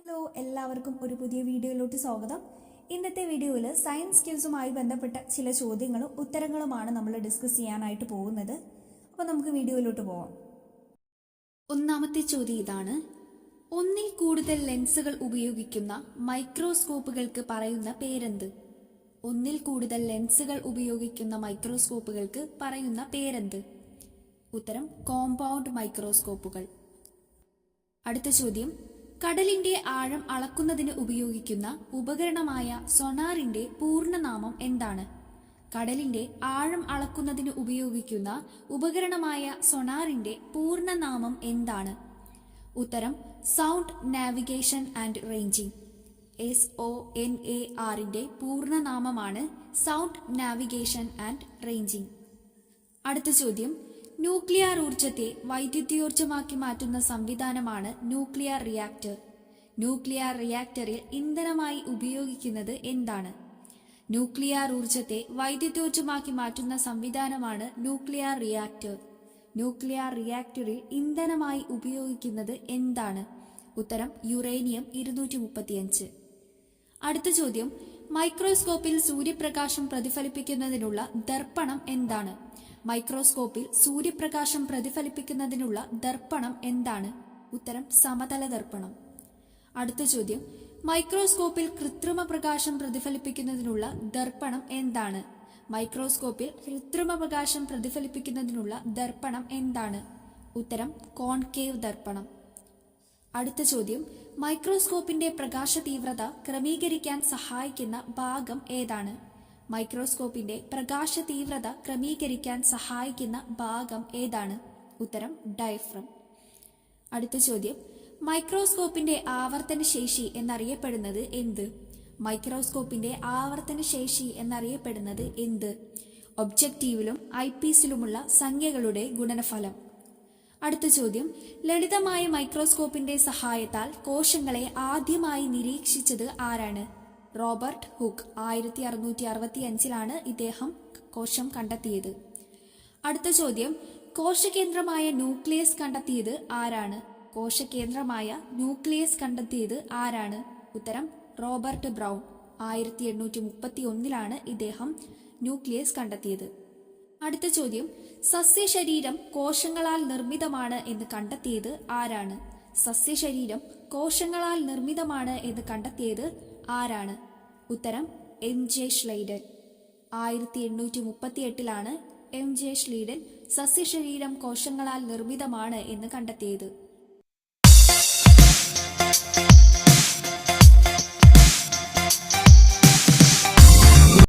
Hello, എല്ലാവർക്കും ഒരു പുതിയ വീഡിയോയിലോട്ട് സ്വാഗതം. ഇന്നത്തെ വീഡിയോയിൽ സയൻസ് ക്യൂസുമായി ബന്ധപ്പെട്ട ചില ചോദ്യങ്ങളും ഉത്തരങ്ങളുമാണ് നമ്മൾ ഡിസ്കസ് ചെയ്യാനായിട്ട് പോകുന്നത്. അപ്പോൾ നമുക്ക് വീഡിയോയിലോട്ട് പോവാം. ഒന്നാമത്തെ ചോദ്യം ഇതാണ്: ഒന്നിൽ കൂടുതൽ ലെൻസുകൾ ഉപയോഗിക്കുന്ന മൈക്രോസ്കോപ്പുകൾക്ക് പറയുന്ന പേരെന്ത്? ഒന്നിൽ കൂടുതൽ ലെൻസുകൾ ഉപയോഗിക്കുന്ന മൈക്രോസ്കോപ്പുകൾക്ക് പറയുന്ന പേരെന്ത്? ഉത്തരം കോമ്പൗണ്ട് മൈക്രോസ്കോപ്പുകൾ. അടുത്ത ചോദ്യം: കടലിന്റെ ആഴം അളക്കുന്നതിന് ഉപയോഗിക്കുന്ന ഉപകരണമായ സൊണാറിന്റെ പൂർണ്ണനാമം എന്താണ്? കടലിന്റെ ആഴം അളക്കുന്നതിന് ഉപയോഗിക്കുന്ന ഉപകരണമായ സൊണാറിന്റെ പൂർണ്ണനാമം എന്താണ്? ഉത്തരം സൗണ്ട് നാവിഗേഷൻ ആൻഡ് റേഞ്ചിങ്. SONARന്റെ പൂർണ്ണനാമമാണ് സൗണ്ട് നാവിഗേഷൻ ആൻഡ് റേഞ്ചിങ്. അടുത്ത ചോദ്യം: ന്യൂക്ലിയർ ഊർജത്തെ വൈദ്യുതിയോർജ്ജമാക്കി മാറ്റുന്ന സംവിധാനമാണ് ന്യൂക്ലിയർ റിയാക്ടർ. ന്യൂക്ലിയർ റിയാക്ടറിൽ ഇന്ധനമായി ഉപയോഗിക്കുന്നത് എന്താണ്? ന്യൂക്ലിയർ ഊർജത്തെ വൈദ്യുതോർജ്ജമാക്കി മാറ്റുന്ന സംവിധാനമാണ് ന്യൂക്ലിയർ റിയാക്ടർ. ന്യൂക്ലിയർ റിയാക്ടറിൽ ഇന്ധനമായി ഉപയോഗിക്കുന്നത് എന്താണ്? ഉത്തരം യുറേനിയം 235. അടുത്ത ചോദ്യം: മൈക്രോസ്കോപ്പിൽ സൂര്യപ്രകാശം പ്രതിഫലിപ്പിക്കുന്നതിനുള്ള ദർപ്പണം എന്താണ്? മൈക്രോസ്കോപ്പിൽ സൂര്യപ്രകാശം പ്രതിഫലിപ്പിക്കുന്നതിനുള്ള ദർപ്പണം എന്താണ്? ഉത്തരം സമതല ദർപ്പണം. അടുത്ത ചോദ്യം: മൈക്രോസ്കോപ്പിൽ കൃത്രിമ പ്രകാശം പ്രതിഫലിപ്പിക്കുന്നതിനുള്ള ദർപ്പണം എന്താണ്? മൈക്രോസ്കോപ്പിൽ കൃത്രിമ പ്രകാശം പ്രതിഫലിപ്പിക്കുന്നതിനുള്ള ദർപ്പണം എന്താണ്? ഉത്തരം കോൺകേവ് ദർപ്പണം. അടുത്ത ചോദ്യം: മൈക്രോസ്കോപ്പിന്റെ പ്രകാശ തീവ്രത ക്രമീകരിക്കാൻ സഹായിക്കുന്ന ഭാഗം ഏതാണ്? മൈക്രോസ്കോപ്പിന്റെ പ്രകാശ തീവ്രത ക്രമീകരിക്കാൻ സഹായിക്കുന്ന ഭാഗം ഏതാണ്? ഉത്തരം ഡയഫ്രം. അടുത്ത ചോദ്യം: മൈക്രോസ്കോപ്പിന്റെ ആവർത്തന ശേഷി എന്നറിയപ്പെടുന്നത് എന്ത്? മൈക്രോസ്കോപ്പിന്റെ ആവർത്തന ശേഷി എന്നറിയപ്പെടുന്നത് എന്ത്? ഒബ്ജക്റ്റീവിലും ഐപീസിലുമുള്ള സംഖ്യകളുടെ ഗുണനഫലം. അടുത്ത ചോദ്യം: ലളിതമായ മൈക്രോസ്കോപ്പിന്റെ സഹായത്താൽ കോശങ്ങളെ ആദ്യമായി നിരീക്ഷിച്ചത് ആരാണ്? Robert hook. 1665 ഇദ്ദേഹം കോശം കണ്ടെത്തിയത്. അടുത്ത ചോദ്യം: കോശകേന്ദ്രമായ ന്യൂക്ലിയസ് കണ്ടെത്തിയത് ആരാണ്? കോശകേന്ദ്രമായ ന്യൂക്ലിയസ് കണ്ടെത്തിയത് ആരാണ്? ഉത്തരം റോബർട്ട് ബ്രൗൺ. 1831 ഇദ്ദേഹം ന്യൂക്ലിയസ് കണ്ടെത്തിയത്. അടുത്ത ചോദ്യം: സസ്യശരീരം കോശങ്ങളാൽ നിർമ്മിതമാണ് എന്ന് കണ്ടെത്തിയത് ആരാണ്? സസ്യശരീരം കോശങ്ങളാൽ നിർമ്മിതമാണ് എന്ന് കണ്ടെത്തിയത് ആരാണ്? ഉത്തരം MJ ഷ്ലൈഡൻ. 1838 MJ ഷ്ലൈഡൻ സസ്യശരീരം കോശങ്ങളാൽ നിർമ്മിതമാണ് എന്ന് കണ്ടെത്തിയത്.